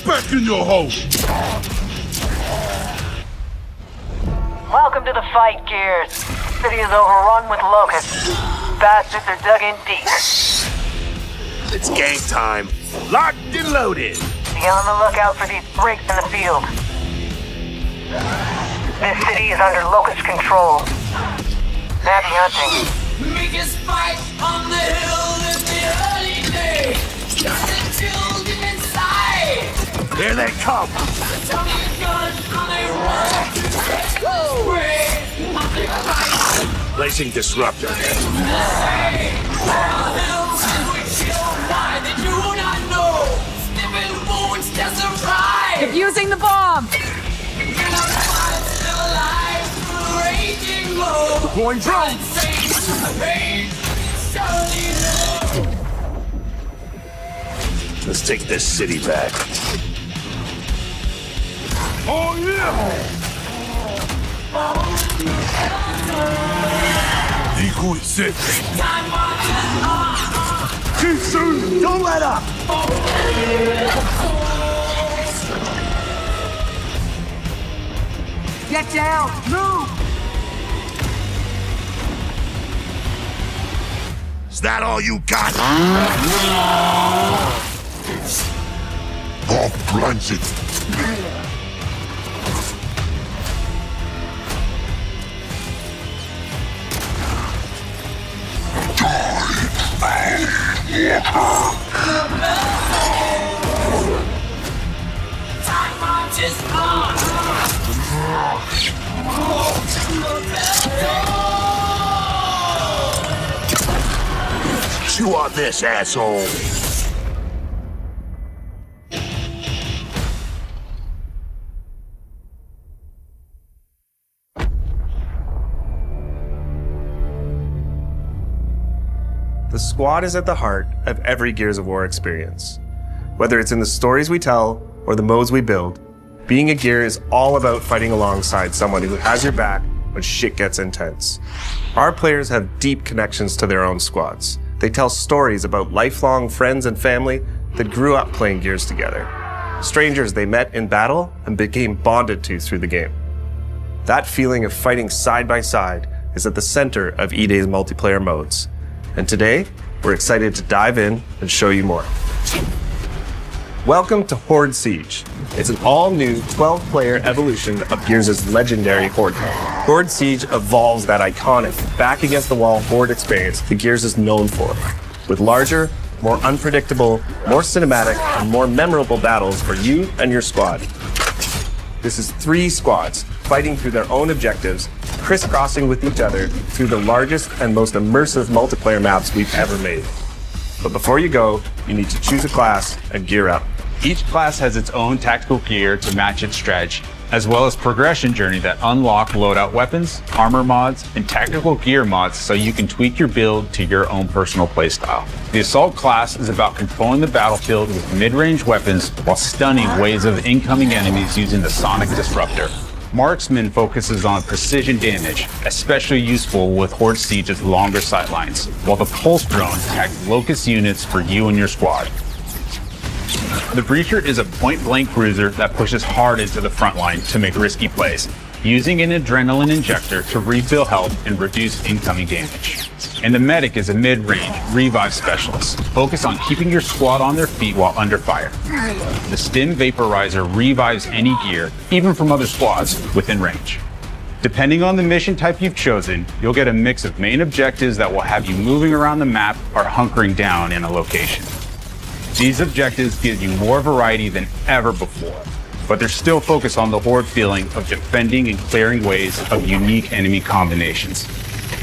respect in your home! Welcome to the fight, Gears. City is overrun with locusts. Bastards are dug in deep. It's game time. Locked and loaded. Be on the lookout for these breaks in the field. This city is under locust control. Happy hunting. Biggest fight on the hill in the early days. Just the children inside. Here they come. Tommy guns on their run. Spray. Placing disruptor. Why they do not know. Sniffing wounds to survive. Defusing the bomb! Deploying drone. Let's take this city back. Oh yeah! Equal six. Too soon. Don't let up. Get down! Move! Is that all you got? Bob plunge it. Time marches on. Chew on this, asshole. The squad is at the heart of every Gears of War experience. Whether it's in the stories we tell or the modes we build, being a Gear is all about fighting alongside someone who has your back when shit gets intense. Our players have deep connections to their own squads. They tell stories about lifelong friends and family that grew up playing Gears together. Strangers they met in battle and became bonded to through the game. That feeling of fighting side by side is at the center of E-Day's multiplayer modes. And today, we're excited to dive in and show you more. Welcome to Horde Siege. It's an all-new 12-player evolution of Gears' legendary Horde mode. Horde Siege evolves that iconic, back-against-the-wall Horde experience that Gears is known for, with larger, more unpredictable, more cinematic, and more memorable battles for you and your squad. This is 3 squads fighting through their own objectives, crisscrossing with each other through the largest and most immersive multiplayer maps we've ever made. But before you go, you need to choose a class and gear up. Each class has its own tactical gear to match its strategy, as well as progression journey that unlock loadout weapons, armor mods, and tactical gear mods so you can tweak your build to your own personal playstyle. The Assault class is about controlling the battlefield with mid-range weapons while stunning waves of incoming enemies using the Sonic Disruptor. Marksman focuses on precision damage, especially useful with Horde Siege's longer sightlines, while the Pulse Drone attacks Locust units for you and your squad. The Breacher is a point-blank cruiser that pushes hard into the front line to make risky plays, using an adrenaline injector to refill health and reduce incoming damage. And the Medic is a mid-range revive specialist, focused on keeping your squad on their feet while under fire. The Stim Vaporizer revives any gear, even from other squads, within range. Depending on the mission type you've chosen, you'll get a mix of main objectives that will have you moving around the map or hunkering down in a location. These objectives give you more variety than ever before, but they're still focused on the Horde feeling of defending and clearing waves of unique enemy combinations.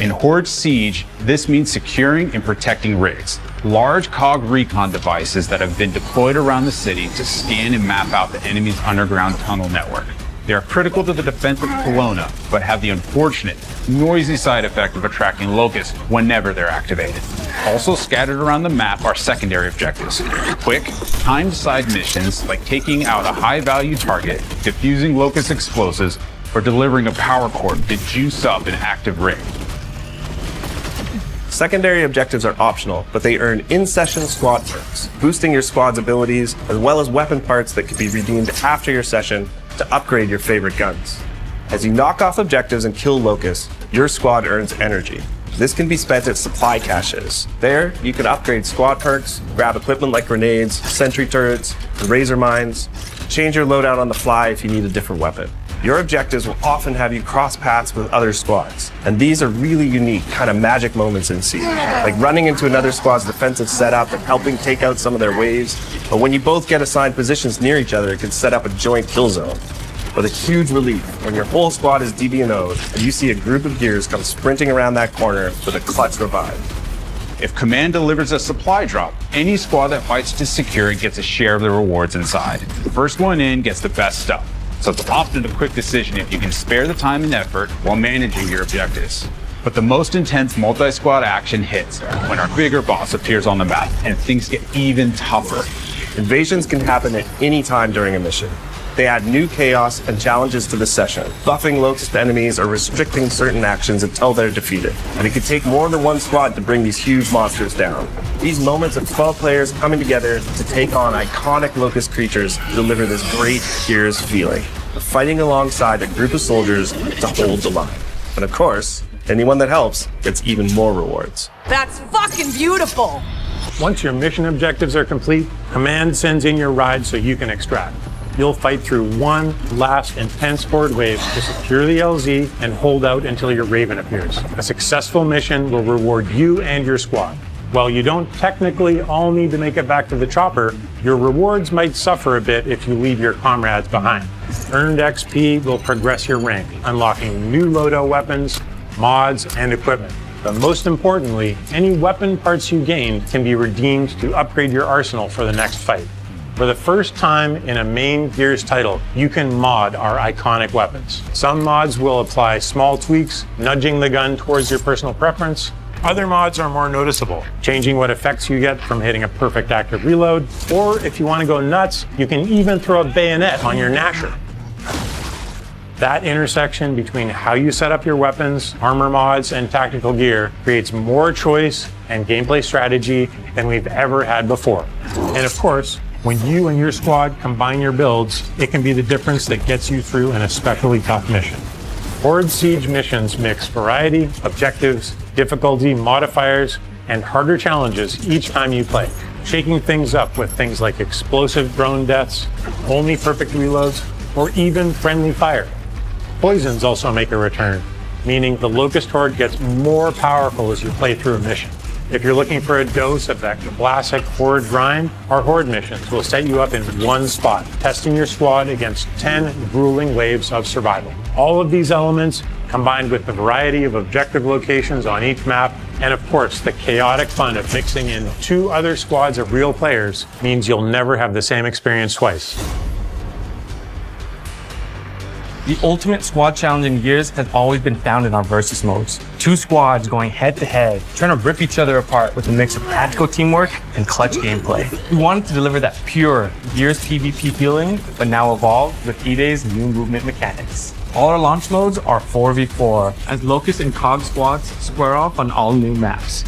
In Horde Siege, this means securing and protecting rigs, large COG recon devices that have been deployed around the city to scan and map out the enemy's underground tunnel network. They are critical to the defense of Kelowna, but have the unfortunate, noisy side effect of attracting locusts whenever they're activated. Also scattered around the map are secondary objectives. Quick, timed side missions like taking out a high-value target, defusing locust explosives, or delivering a power cord to juice up an active rig. Secondary objectives are optional, but they earn in-session squad perks, boosting your squad's abilities, as well as weapon parts that can be redeemed after your session to upgrade your favorite guns. As you knock off objectives and kill locusts, your squad earns energy. This can be spent at supply caches. There, you can upgrade squad perks, grab equipment like grenades, sentry turrets, and razor mines, change your loadout on the fly if you need a different weapon. Your objectives will often have you cross paths with other squads, and these are really unique, kind of magic moments in Siege, like running into another squad's defensive setup and helping take out some of their waves. But when you both get assigned positions near each other, it can set up a joint kill zone. But a huge relief when your whole squad is DB&O'd and you see a group of gears come sprinting around that corner with a clutch revive. If Command delivers a supply drop, any squad that fights to secure it gets a share of the rewards inside. The first one in gets the best stuff. So it's often a quick decision if you can spare the time and effort while managing your objectives. But the most intense multi-squad action hits when our bigger boss appears on the map and things get even tougher. Invasions can happen at any time during a mission. They add new chaos and challenges to the session, buffing locust enemies or restricting certain actions until they're defeated. And it can take more than one squad to bring these huge monsters down. These moments of 12 players coming together to take on iconic locust creatures deliver this great Gears feeling, of fighting alongside a group of soldiers to hold the line. And of course, anyone that helps gets even more rewards. That's fucking beautiful! Once your mission objectives are complete, Command sends in your ride so you can extract. You'll fight through one last intense horde wave to secure the LZ and hold out until your Raven appears. A successful mission will reward you and your squad. While you don't technically all need to make it back to the chopper, your rewards might suffer a bit if you leave your comrades behind. Earned XP will progress your rank, unlocking new loadout weapons, mods, and equipment. But most importantly, any weapon parts you gain can be redeemed to upgrade your arsenal for the next fight. For the first time in a main Gears title, you can mod our iconic weapons. Some mods will apply small tweaks, nudging the gun towards your personal preference. Other mods are more noticeable, changing what effects you get from hitting a perfect active reload. Or if you want to go nuts, you can even throw a bayonet on your Gnasher. That intersection between how you set up your weapons, armor mods, and tactical gear creates more choice and gameplay strategy than we've ever had before. And of course, when you and your squad combine your builds, it can be the difference that gets you through an especially tough mission. Horde Siege missions mix variety, objectives, difficulty, modifiers, and harder challenges each time you play, shaking things up with things like explosive drone deaths, only perfect reloads, or even friendly fire. Poisons also make a return, meaning the Locust Horde gets more powerful as you play through a mission. If you're looking for a dose of that classic Horde grind, our Horde missions will set you up in one spot, testing your squad against 10 grueling waves of survival. All of these elements, combined with the variety of objective locations on each map, and of course the chaotic fun of mixing in 2 other squads of real players, means you'll never have the same experience twice. The ultimate squad challenge in Gears has always been found in our versus modes. 2 squads going head to head, trying to rip each other apart with a mix of tactical teamwork and clutch gameplay. We wanted to deliver that pure Gears PvP feeling, but now evolved with E-Day's new movement mechanics. All our launch modes are 4v4, as Locust and Cog squads square off on all new maps.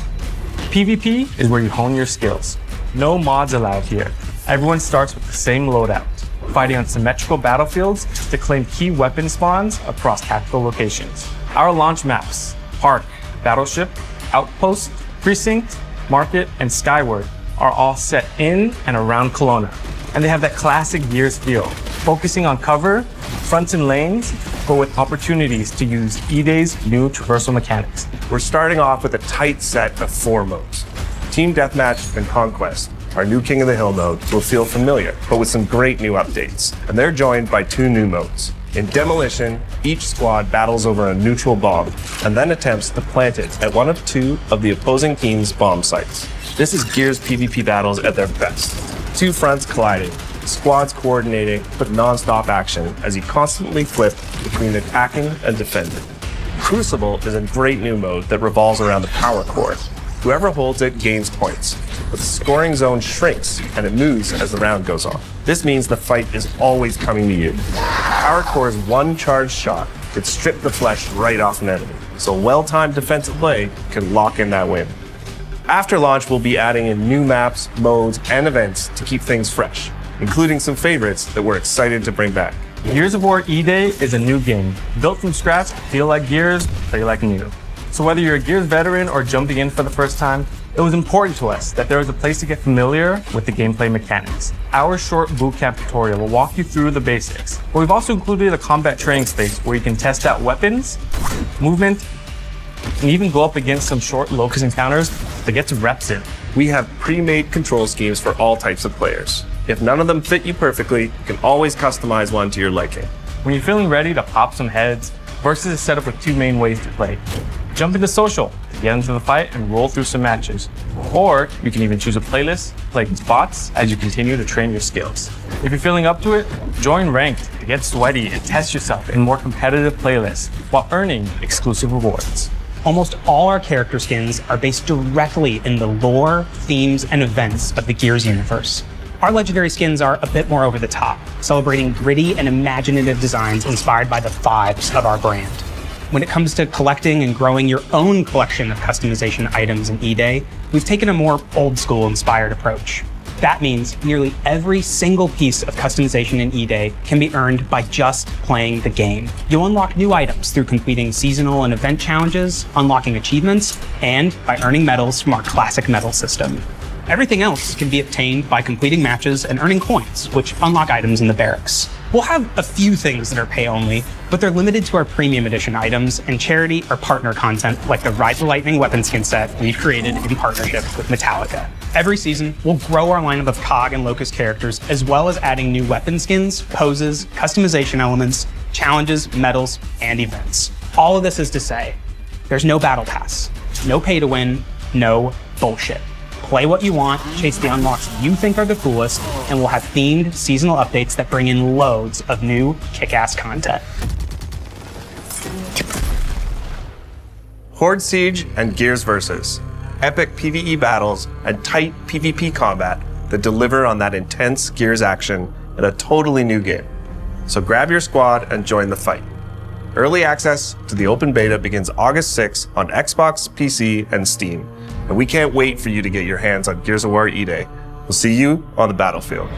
PvP is where you hone your skills. No mods allowed here. Everyone starts with the same loadout, fighting on symmetrical battlefields to claim key weapon spawns across tactical locations. Our launch maps, Park, Battleship, Outpost, Precinct, Market, and Skyward, are all set in and around Kelowna. And they have that classic Gears feel, focusing on cover, fronts and lanes, but with opportunities to use E-Day's new traversal mechanics. We're starting off with a tight set of 4 modes. Team Deathmatch and Conquest, our new King of the Hill mode, will feel familiar, but with some great new updates. And they're joined by 2 new modes. In Demolition, each squad battles over a neutral bomb, and then attempts to plant it at one of 2 of the opposing team's bomb sites. This is Gears PvP battles at their best. 2 fronts colliding, squads coordinating, with non-stop action as you constantly flip between attacking and defending. Crucible is a great new mode that revolves around the power core. Whoever holds it gains points, but the scoring zone shrinks and it moves as the round goes on. This means the fight is always coming to you. Power core's one charged shot could strip the flesh right off an enemy, so well-timed defensive play can lock in that win. After launch, we'll be adding in new maps, modes, and events to keep things fresh, including some favorites that we're excited to bring back. Gears of War E-Day is a new game. Built from scratch, feel like Gears, play like new. So whether you're a Gears veteran or jumping in for the first time, it was important to us that there was a place to get familiar with the gameplay mechanics. Our short bootcamp tutorial will walk you through the basics, but we've also included a combat training space where you can test out weapons, movement, and even go up against some short Locust encounters to get some reps in. We have pre-made control schemes for all types of players. If none of them fit you perfectly, you can always customize one to your liking. When you're feeling ready to pop some heads, Versus is set up with two main ways to play. Jump into social to get into the fight and roll through some matches. Or you can even choose a playlist, play against bots as you continue to train your skills. If you're feeling up to it, join Ranked to get sweaty and test yourself in more competitive playlists while earning exclusive rewards. Almost all our character skins are based directly in the lore, themes, and events of the Gears universe. Our legendary skins are a bit more over the top, celebrating gritty and imaginative designs inspired by the vibes of our brand. When it comes to collecting and growing your own collection of customization items in E-Day, we've taken a more old-school inspired approach. That means nearly every single piece of customization in E-Day can be earned by just playing the game. You'll unlock new items through completing seasonal and event challenges, unlocking achievements, and by earning medals from our classic medal system. Everything else can be obtained by completing matches and earning coins, which unlock items in the barracks. We'll have a few things that are pay only, but they're limited to our premium edition items and charity or partner content like the Ride the Lightning weapon skin set we've created in partnership with Metallica. Every season, we'll grow our lineup of COG and Locust characters, as well as adding new weapon skins, poses, customization elements, challenges, medals, and events. All of this is to say, there's no battle pass, no pay to win, no bullshit. Play what you want, chase the unlocks you think are the coolest, and we'll have themed seasonal updates that bring in loads of new kick-ass content. Horde Siege and Gears Versus. Epic PvE battles and tight PvP combat that deliver on that intense Gears action in a totally new game. So grab your squad and join the fight. Early access to the open beta begins August 6th on Xbox, PC, and Steam. And we can't wait for you to get your hands on Gears of War E-Day. We'll see you on the battlefield.